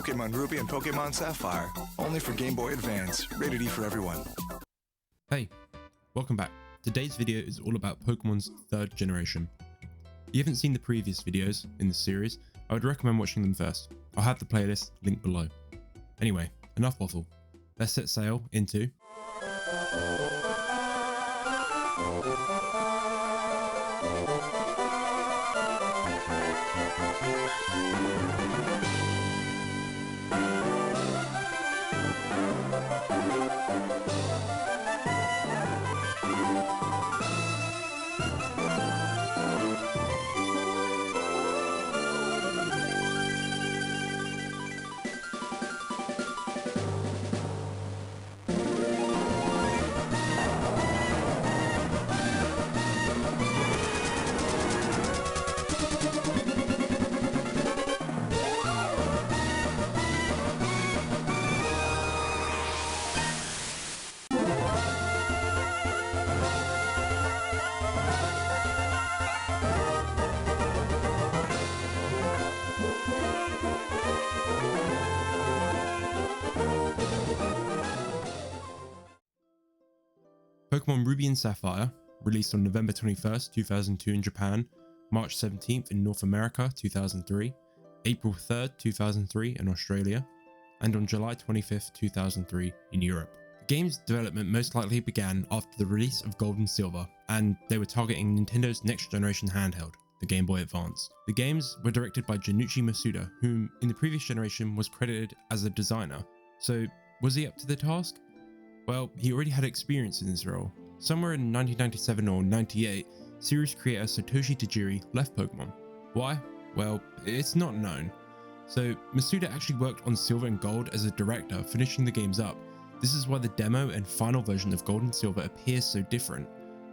Pokémon Ruby and Pokémon Sapphire. Only for Game Boy Advance. Rated E for everyone. Hey, welcome back. Today's video is all about Pokemon's third generation. If you haven't seen the previous videos in this series, I would recommend watching them first. I'll have the playlist linked below. Anyway, enough waffle. Let's set sail into... Pokemon Ruby and Sapphire, released on November 21st, 2002 in Japan, March 17th in North America 2003, April 3rd, 2003 in Australia, and on July 25th, 2003 in Europe. The game's development most likely began after the release of Gold and Silver, and they were targeting Nintendo's next generation handheld, the Game Boy Advance. The games were directed by Junichi Masuda, whom in the previous generation was credited as a designer. So was he up to the task? Well, he already had experience in this role. Somewhere in 1997 or 98, series creator Satoshi Tajiri left Pokemon. Why? Well, it's not known. So Masuda actually worked on Silver and Gold as a director, finishing the games up. This is why the demo and final version of Gold and Silver appears so different.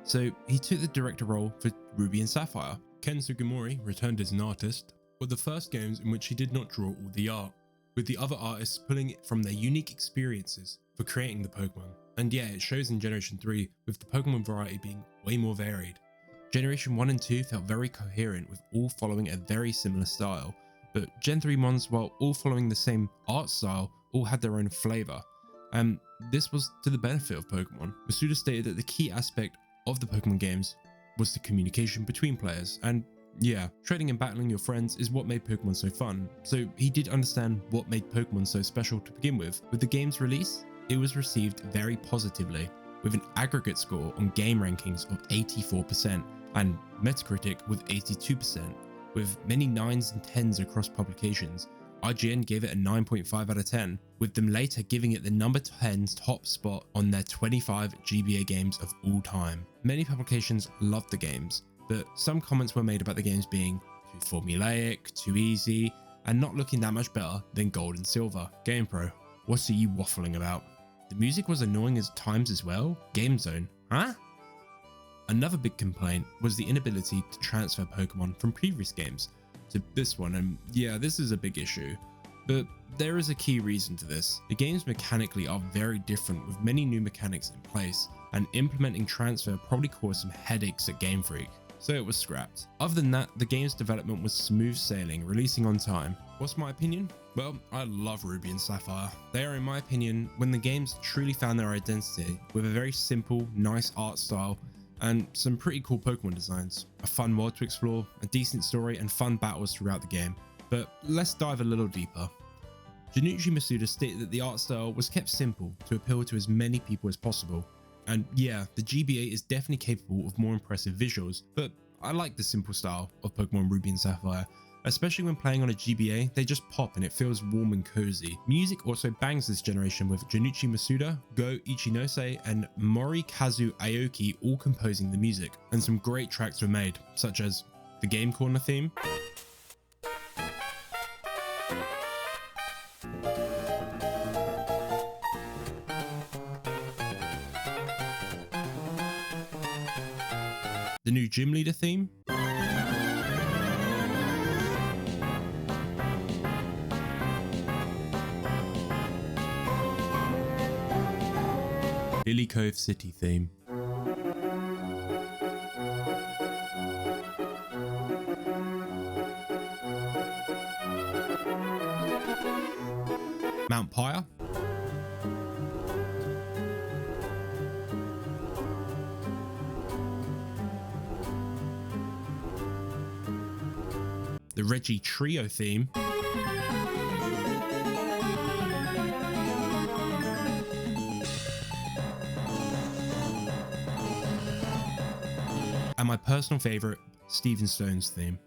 So he took the director role for Ruby and Sapphire. Ken Sugimori returned as an artist, were the first games in which he did not draw all the art, with the other artists pulling it from their unique experiences for creating the Pokemon. And yeah, it shows in Generation 3, with the Pokemon variety being way more varied. Generation 1 and 2 felt very coherent, with all following a very similar style, but Gen 3 Mons, while all following the same art style, all had their own flavour, and this was to the benefit of Pokemon. Masuda stated that the key aspect of the Pokemon games was the communication between players, and yeah, trading and battling your friends is what made Pokemon so fun, so he did understand what made Pokemon so special to begin with. With the game's release, it was received very positively, with an aggregate score on game rankings of 84% and Metacritic with 82%, with many 9s and 10s across publications. IGN gave it a 9.5 out of 10, with them later giving it the number 10's top spot on their 25 GBA games of all time. Many publications loved the games, but some comments were made about the games being too formulaic, too easy, and not looking that much better than Gold and Silver. GamePro, what are you waffling about? The music was annoying at times as well. Game Zone, huh? Another big complaint was the inability to transfer Pokemon from previous games to this one, and yeah, this is a big issue. But there is a key reason to this. The games mechanically are very different, with many new mechanics in place, and implementing transfer probably caused some headaches at Game Freak, so it was scrapped. Other than that, the game's development was smooth sailing, releasing on time. What's my opinion? Well, I love Ruby and Sapphire. They are, in my opinion, when the games truly found their identity, with a very simple, nice art style, and some pretty cool Pokemon designs, a fun world to explore, a decent story, and fun battles throughout the game. But let's dive a little deeper. Junichi Masuda stated that the art style was kept simple to appeal to as many people as possible. And yeah, the GBA is definitely capable of more impressive visuals, but I like the simple style of Pokemon Ruby and Sapphire. Especially when playing on a GBA, they just pop and it feels warm and cozy. Music also bangs this generation, with Junichi Masuda, Go Ichinose, and Morikazu Aoki all composing the music, and some great tracks were made, such as the Game Corner theme, the new Gym Leader theme, Lily Cove City theme, Sapphire. The Reggie Trio theme. And my personal favorite, Steven Stone's theme.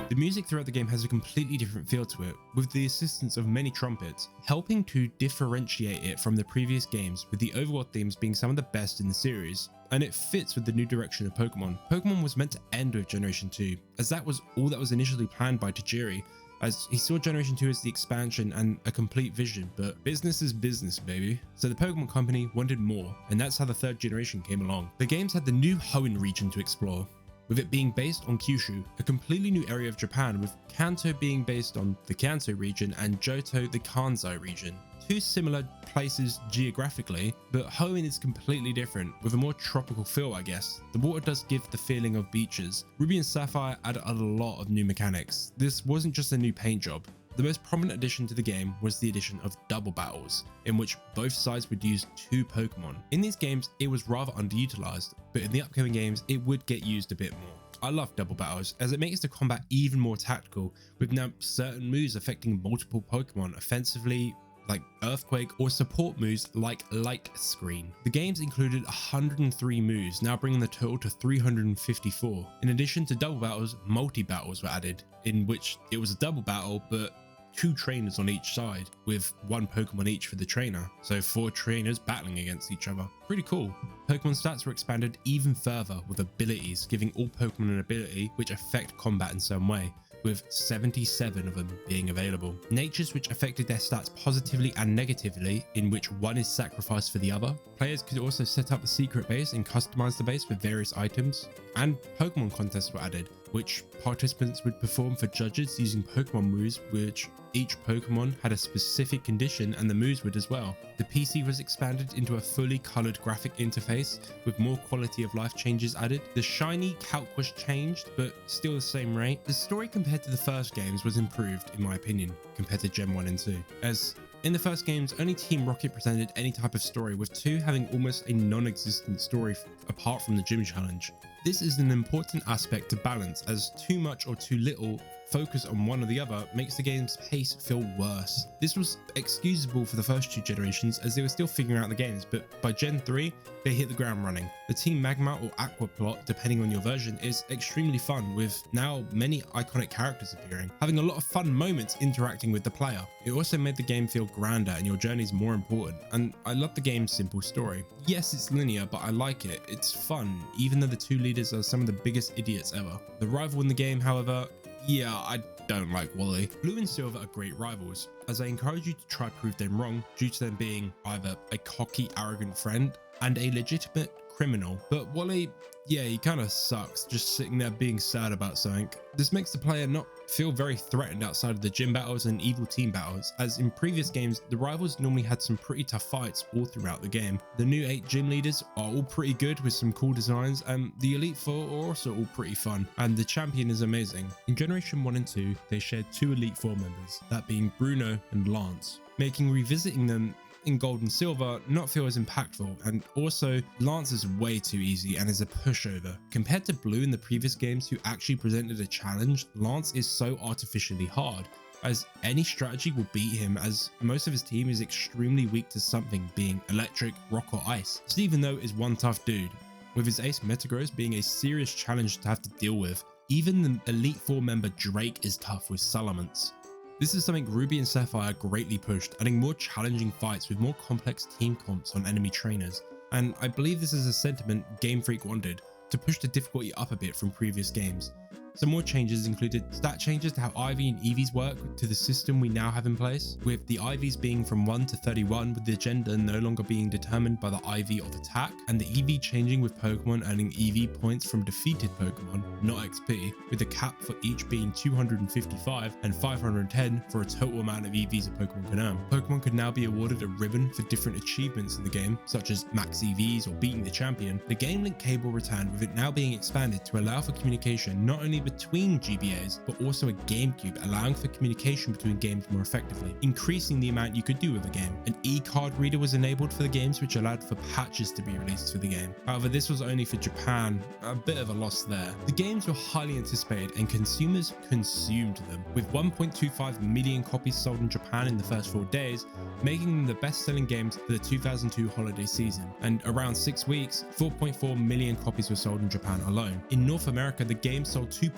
The music throughout the game has a completely different feel to it, with the assistance of many trumpets, helping to differentiate it from the previous games, with the overworld themes being some of the best in the series. And it fits with the new direction of Pokemon. Pokemon was meant to end with Generation 2, as that was all that was initially planned by Tajiri, as he saw Generation 2 as the expansion and a complete vision, but business is business, baby. So the Pokemon Company wanted more, and that's how the third generation came along. The games had the new Hoenn region to explore, with it being based on Kyushu, a completely new area of Japan, with Kanto being based on the Kanto region and Johto the Kansai region. Two similar places geographically, but Hoenn is completely different, with a more tropical feel, I guess. The water does give the feeling of beaches. Ruby and Sapphire added a lot of new mechanics. This wasn't just a new paint job. The most prominent addition to the game was the addition of double battles, in which both sides would use 2 Pokemon. In these games, it was rather underutilized, but in the upcoming games, it would get used a bit more. I love double battles, as it makes the combat even more tactical, with now certain moves affecting multiple Pokemon offensively, like Earthquake, or support moves like Light Screen. The games included 103 moves, now bringing the total to 354. In addition to double battles, multi-battles were added, in which it was a double battle, but 2 trainers on each side, with 1 Pokemon each for the trainer, so 4 trainers battling against each other. Pretty cool. Pokemon stats were expanded even further with abilities, giving all Pokemon an ability which affect combat in some way, with 77 of them being available. Natures which affected their stats positively and negatively, in which one is sacrificed for the other. Players could also set up the secret base and customize the base with various items, and Pokemon contests were added, which participants would perform for judges using Pokemon moves, which each Pokemon had a specific condition, and the moves would as well. The PC was expanded into a fully colored graphic interface with more quality of life changes added. The shiny calc was changed, but still the same rate. The story compared to the first games was improved, in my opinion, compared to Gen 1 and 2, as in the first games, only Team Rocket presented any type of story, with 2 having almost a non-existent story apart from the gym challenge. This is an important aspect to balance, as too much or too little focus on one or the other makes the game's pace feel worse. This was excusable for the first 2 generations, as they were still figuring out the games, but by Gen 3, they hit the ground running. The Team Magma or Aqua plot, depending on your version, is extremely fun, with now many iconic characters appearing, having a lot of fun moments interacting with the player. It also made the game feel grander and your journey's more important, and I love the game's simple story. Yes, it's linear, but I like it. It's fun, even though the 2 leaders are some of the biggest idiots ever. The rival in the game, however, yeah, I don't like Wally. Blue and Silver are great rivals, as I encourage you to try to prove them wrong due to them being either a cocky, arrogant friend and a legitimate criminal. But Wally, yeah, he kind of sucks, just sitting there being sad about something. This makes the player not feel very threatened outside of the gym battles and evil team battles, as in previous games, the rivals normally had some pretty tough fights all throughout the game. The new 8 gym leaders are all pretty good with some cool designs, and the Elite 4 are also all pretty fun, and the champion is amazing. In Generation 1 and 2, they shared 2 Elite 4 members, that being Bruno and Lance, making revisiting them in Gold and Silver not feel as impactful, and also Lance is way too easy and is a pushover. Compared to Blue in the previous games, who actually presented a challenge, Lance is so artificially hard, as any strategy will beat him, as most of his team is extremely weak to something, being electric, rock or ice. Steven though is one tough dude, with his ace Metagross being a serious challenge to have to deal with. Even the Elite 4 member Drake is tough with Salamence. This is something Ruby and Sapphire greatly pushed, adding more challenging fights with more complex team comps on enemy trainers, and I believe this is a sentiment Game Freak wanted, to push the difficulty up a bit from previous games. Some more changes included stat changes to how IV and EVs work to the system we now have in place, with the IVs being from 1 to 31, with the gender no longer being determined by the IV of attack, and the EV changing with Pokemon earning EV points from defeated Pokemon, not XP, with a cap for each being 255 and 510 for a total amount of EVs a Pokemon can earn. Pokemon could now be awarded a ribbon for different achievements in the game, such as max EVs or beating the champion. The Game Link cable returned, with it now being expanded to allow for communication not only between GBAs, but also a GameCube, allowing for communication between games more effectively, increasing the amount you could do with a game. An e-card reader was enabled for the games, which allowed for patches to be released for the game. However, this was only for Japan, a bit of a loss there. The games were highly anticipated and consumers consumed them, with 1.25 million copies sold in Japan in the first 4 days, making them the best-selling games for the 2002 holiday season. And around 6 weeks, 4.4 million copies were sold in Japan alone. In North America, the game sold 2.2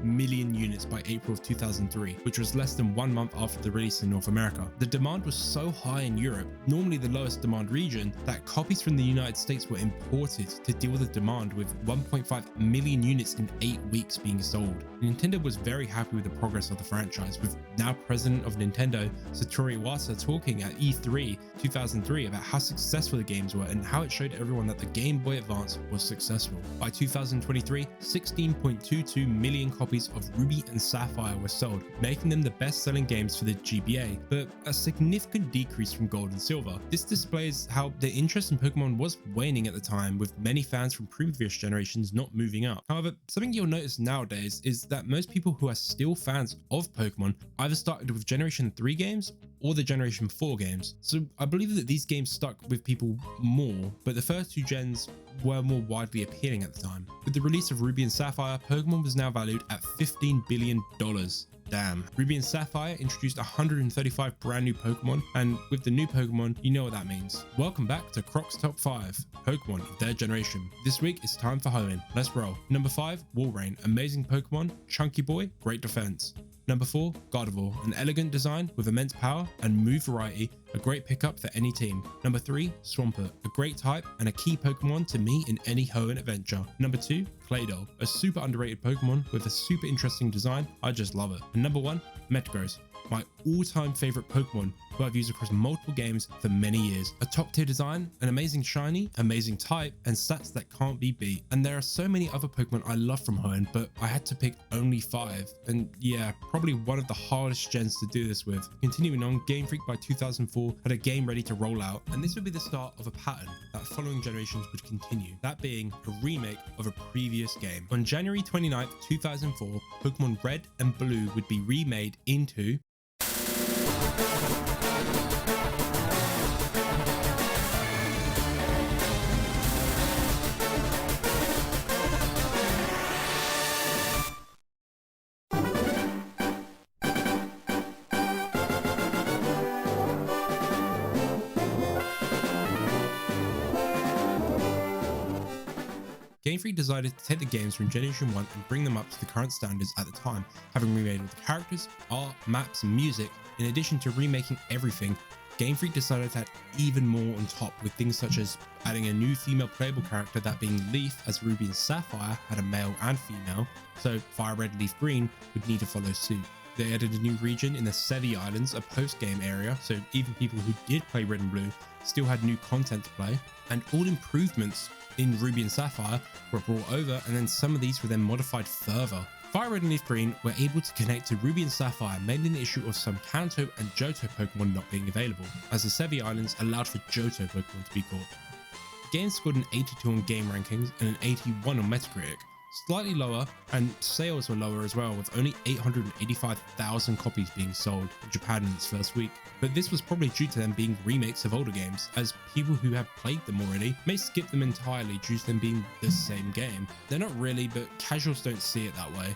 million units by April of 2003, which was less than 1 month after the release in North America. The demand was so high in Europe, normally the lowest demand region, that copies from the United States were imported to deal with the demand, with 1.5 million units in 8 weeks being sold. Nintendo was very happy with the progress of the franchise, with now president of Nintendo, Satoru Iwata, talking at E3 2003 about how successful the games were and how it showed everyone that the Game Boy Advance was successful. By 2023, 16.22 million copies of Ruby and Sapphire were sold, making them the best-selling games for the GBA, but a significant decrease from Gold and Silver. This displays how the interest in Pokemon was waning at the time, with many fans from previous generations not moving up. However, something you'll notice nowadays is that most people who are still fans of Pokemon either started with Generation 3 games or the Generation 4 games. So I believe that these games stuck with people more, but the first 2 gens were more widely appealing at the time. With the release of Ruby and Sapphire, Pokemon was now valued at $15 billion. Damn. Ruby and Sapphire introduced 135 brand new Pokemon, and with the new Pokemon, you know what that means. Welcome back to Croc's Top 5 Pokemon of their generation. This week it's time for Hoenn. Let's roll. Number 5, Walrein, amazing Pokemon, chunky boy, great defense. Number 4, Gardevoir, an elegant design with immense power and move variety, a great pickup for any team. Number 3, Swampert, a great type and a key Pokemon to me in any Hoenn adventure. Number 2, Claydol, a super underrated Pokemon with a super interesting design, I just love it. And number 1, Metagross, my all-time favorite Pokemon who I've used across multiple games for many years. A top tier design, an amazing shiny, amazing type, and stats that can't be beat. And there are so many other Pokemon I love from Hoenn, but I had to pick only 5. And yeah, probably one of the hardest gens to do this with. Continuing on, Game Freak by 2004 had a game ready to roll out, and this would be the start of a pattern that following generations would continue, that being a remake of a previous game. On January 29th, 2004, Pokemon Red and Blue would be remade into Game Freak decided to take the games from Generation 1 and bring them up to the current standards at the time, having remade all the characters, art, maps, and music. In addition to remaking everything, Game Freak decided to add even more on top, with things such as adding a new female playable character, that being Leaf, as Ruby and Sapphire had a male and female, so Fire Red, Leaf Green would need to follow suit. They added a new region in the Sevi Islands, a post-game area, so even people who did play Red and Blue still had new content to play, and all improvements in Ruby and Sapphire were brought over, and then some of these were then modified further. Fire Red and Leaf Green were able to connect to Ruby and Sapphire, mainly the issue of some Kanto and Johto Pokemon not being available, as the Sevi Islands allowed for Johto Pokemon to be caught. The game scored an 82 on game rankings and an 81 on Metacritic, slightly lower, and sales were lower as well, with only 885,000 copies being sold in Japan in its first week. But this was probably due to them being remakes of older games, as people who have played them already may skip them entirely due to them being the same game. They're not really, but casuals don't see it that way.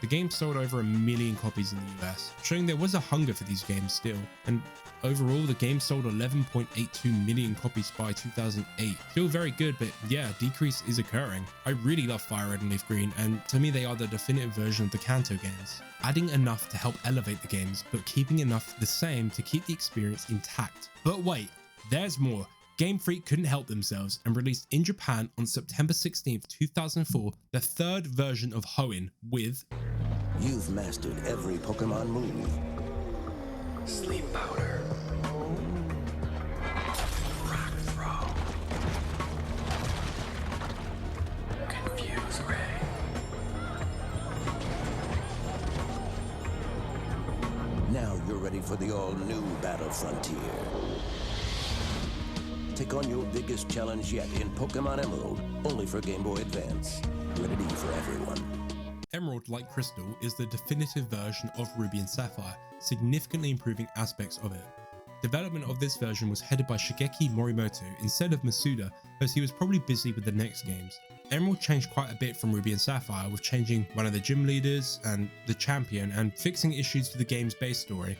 The game sold over 1 million copies in the US, showing there was a hunger for these games still, and overall the game sold 11.82 million copies by 2008. Still very good, but yeah, decrease is occurring. I really love Fire Red and Leaf Green, and to me they are the definitive version of the Kanto games. Adding enough to help elevate the games, but keeping enough the same to keep the experience intact. But wait, there's more. Game Freak couldn't help themselves and released in Japan on September 16th, 2004, the third version of Hoenn with You've mastered every Pokemon move. Sleep powder. Rock throw. Confuse ray. Now you're ready for the all-new Battle Frontier. Take on your biggest challenge yet in Pokemon Emerald, only for Game Boy Advance. Ready for everyone. Emerald, like Crystal, is the definitive version of Ruby and Sapphire, significantly improving aspects of it. Development of this version was headed by Shigeki Morimoto instead of Masuda, as he was probably busy with the next games. Emerald changed quite a bit from Ruby and Sapphire, with changing one of the gym leaders and the champion and fixing issues to the game's base story.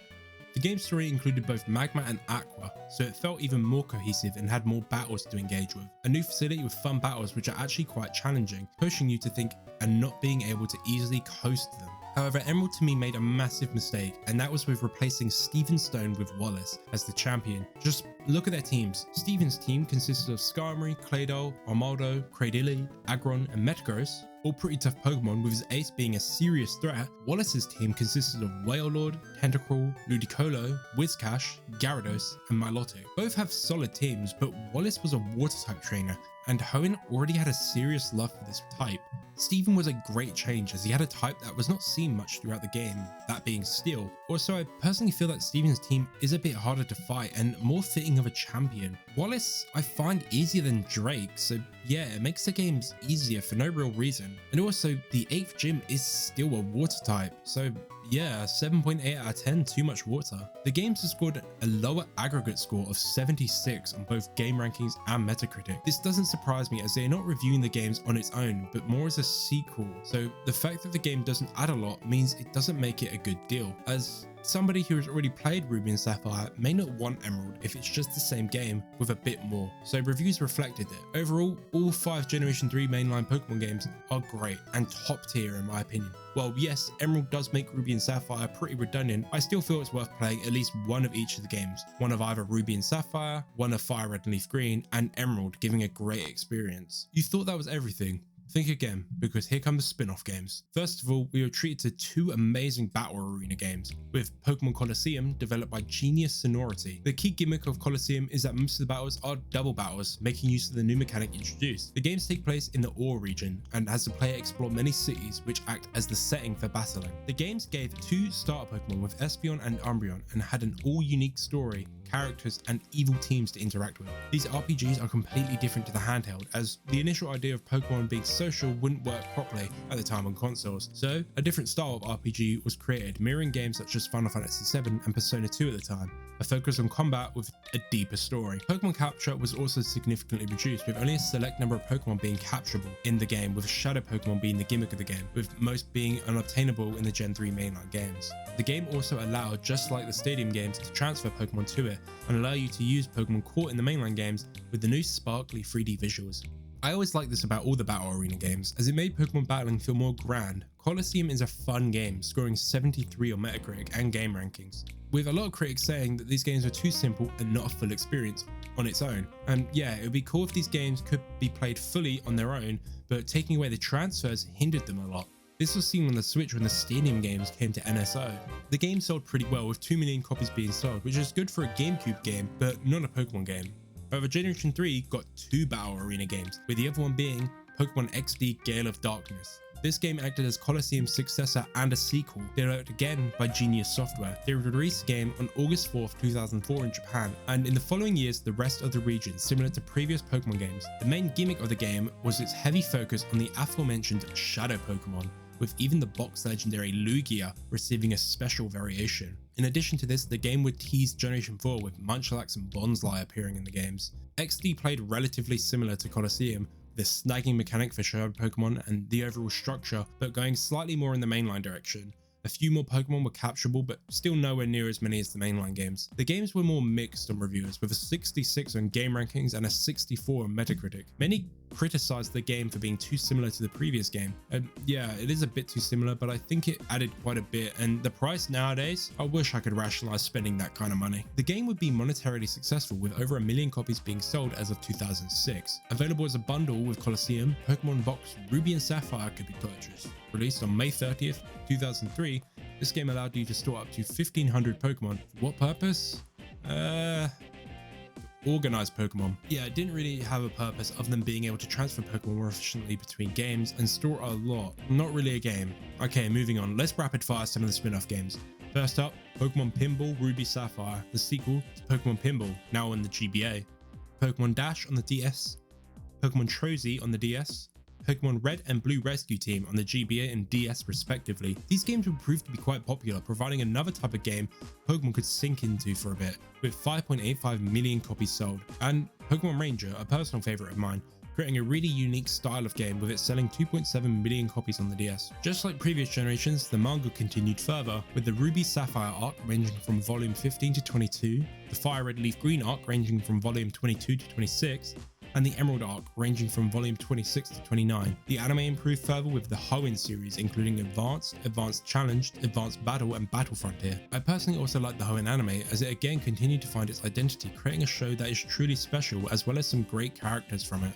The game's story included both Magma and Aqua, so it felt even more cohesive and had more battles to engage with. A new facility with fun battles which are actually quite challenging, pushing you to think and not being able to easily coast them. However, Emerald to me made a massive mistake, and that was with replacing Steven Stone with Wallace as the champion. Just look at their teams. Steven's team consisted of Skarmory, Claydol, Armaldo, Cradily, Aggron, and Metagross, all pretty tough Pokemon, with his ace being a serious threat. Wallace's team consisted of Wailord, Tentacruel, Ludicolo, Whiscash, Gyarados, and Milotic. Both have solid teams, but Wallace was a water-type trainer, and Hoenn already had a serious love for this type. Steven was a great change, as he had a type that was not seen much throughout the game, that being Steel. Also, I personally feel that Steven's team is a bit harder to fight and more fitting of a champion. Wallace I find easier than Drake, so yeah, it makes the games easier for no real reason. And also, the 8th gym is still a water type, so yeah, 7.8 out of 10, too much water. The games have scored a lower aggregate score of 76 on both game rankings and Metacritic. This doesn't surprise me, as they are not reviewing the games on its own, but more as a sequel. So the fact that the game doesn't add a lot means it doesn't make it a good deal, as somebody who has already played Ruby and Sapphire may not want Emerald if it's just the same game with a bit more. So reviews reflected it. Overall, all 5 Generation 3 mainline Pokemon games are great and top tier in my opinion. While yes, Emerald does make Ruby and Sapphire pretty redundant, I still feel it's worth playing at least one of each of the games. One of either Ruby and Sapphire, one of Fire Red and Leaf Green, and Emerald, giving a great experience. You thought that was everything? Think again, because here come the spin-off games. First of all, we were treated to 2 amazing battle arena games, with Pokemon Colosseum, developed by Genius Sonority. The key gimmick of Colosseum is that most of the battles are double battles, making use of the new mechanic introduced. The games take place in the Ore region, and has the player explore many cities which act as the setting for battling. The games gave 2 starter Pokemon with Espeon and Umbreon, and had an all-unique story, characters, and evil teams to interact with. These RPGs are completely different to the handheld, as the initial idea of Pokemon being social wouldn't work properly at the time on consoles, so a different style of RPG was created, mirroring games such as Final Fantasy VII and Persona 2 at the time, a focus on combat with a deeper story. Pokemon capture was also significantly reduced, with only a select number of Pokemon being capturable in the game, with Shadow Pokemon being the gimmick of the game, with most being unobtainable in the Gen 3 mainline games. The game also allowed, just like the Stadium games, to transfer Pokemon to it, and allow you to use Pokemon caught in the mainline games with the new sparkly 3D visuals. I always liked this about all the battle arena games, as it made Pokemon battling feel more grand. Colosseum is a fun game, scoring 73 on Metacritic and game rankings, with a lot of critics saying that these games are too simple and not a full experience on its own. And yeah, it would be cool if these games could be played fully on their own, but taking away the transfers hindered them a lot. This was seen on the Switch when the Stadium games came to NSO. The game sold pretty well, with 2 million copies being sold, which is good for a GameCube game, but not a Pokemon game. However, Generation 3 got 2 battle arena games, with the other one being Pokemon XD Gale of Darkness. This game acted as Colosseum's successor and a sequel, developed again by Genius Software. They released the game on August 4th, 2004 in Japan, and in the following years the rest of the region, similar to previous Pokemon games. The main gimmick of the game was its heavy focus on the aforementioned Shadow Pokemon, with even the box legendary Lugia receiving a special variation. In addition to this, the game would tease Generation 4 with Munchlax and Bonsly appearing in the games. XD played relatively similar to Colosseum, the snagging mechanic for Shadow Pokemon and the overall structure, but going slightly more in the mainline direction. A few more Pokemon were capturable, but still nowhere near as many as the mainline games. The games were more mixed on reviewers, with a 66 on game rankings and a 64 on Metacritic. Many criticized the game for being too similar to the previous game. And yeah, it is a bit too similar, but I think it added quite a bit, and the price nowadays, I wish I could rationalize spending that kind of money. The game would be monetarily successful with over 1 million copies being sold as of 2006. Available as a bundle with Colosseum, Pokemon Box Ruby and Sapphire could be purchased. Released on May 30th, 2003, this game allowed you to store up to 1,500 Pokemon. For what purpose? Organized Pokemon. Yeah, it didn't really have a purpose other than being able to transfer Pokemon more efficiently between games and store a lot. Not really a game. Okay, moving on. Let's rapid fire some of the spin-off games. First up, Pokemon Pinball Ruby Sapphire, the sequel to Pokemon Pinball, now on the GBA. Pokemon Dash on the DS. Pokemon Trozy on the DS. Pokemon Red and Blue Rescue Team on the GBA and DS respectively. These games would prove to be quite popular, providing another type of game Pokemon could sink into for a bit, with 5.85 million copies sold. And Pokemon Ranger, a personal favourite of mine, creating a really unique style of game with it selling 2.7 million copies on the DS. Just like previous generations, the manga continued further, with the Ruby Sapphire arc ranging from volume 15 to 22, the Fire Red Leaf Green arc ranging from volume 22 to 26, and the Emerald arc ranging from volume 26 to 29. The anime improved further with the Hoenn series, including Advanced, Advanced Challenged, Advanced Battle, and Battle Frontier. I personally also like the Hoenn anime, as it again continued to find its identity, creating a show that is truly special, as well as some great characters from it.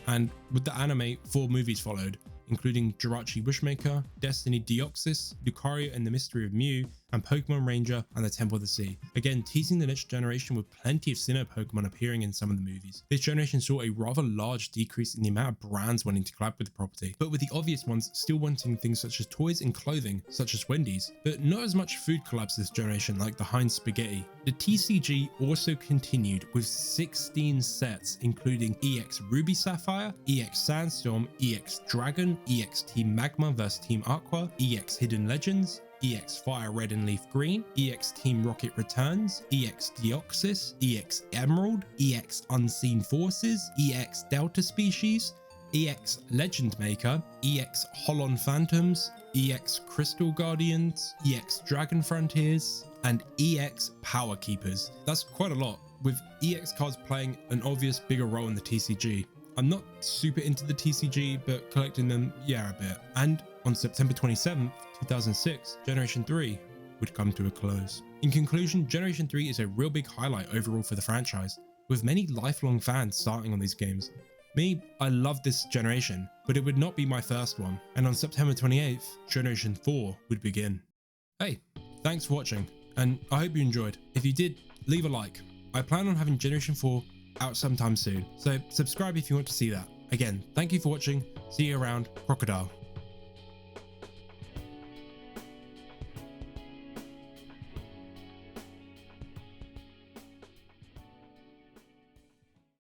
And with the anime, 4 movies followed, including Jirachi Wishmaker, Destiny Deoxys, Lucario and the Mystery of Mew, and Pokemon Ranger and the Temple of the Sea. Again, teasing the next generation with plenty of Sinnoh Pokemon appearing in some of the movies. This generation saw a rather large decrease in the amount of brands wanting to collab with the property, but with the obvious ones still wanting things such as toys and clothing, such as Wendy's, but not as much food collabs this generation like the Heinz Spaghetti. The TCG also continued with 16 sets, including EX Ruby Sapphire, EX Sandstorm, EX Dragon, EX Team Magma vs Team Aqua, EX Hidden Legends, EX Fire Red and Leaf Green, EX Team Rocket Returns, EX Deoxys, EX Emerald, EX Unseen Forces, EX Delta Species, EX Legend Maker, EX Holon Phantoms, EX Crystal Guardians, EX Dragon Frontiers, and EX Power Keepers. That's quite a lot, with EX cards playing an obvious bigger role in the TCG. I'm not super into the TCG, but collecting them, yeah, a bit. And on September 27th, 2006, Generation 3 would come to a close. In conclusion, Generation 3 is a real big highlight overall for the franchise, with many lifelong fans starting on these games. Me, I love this generation, but it would not be my first one. And on September 28th, Generation 4 would begin. Hey, thanks for watching, and I hope you enjoyed. If you did, leave a like. I plan on having Generation 4 out sometime soon, so subscribe if you want to see that. Again, thank you for watching. See you around. Crocodile.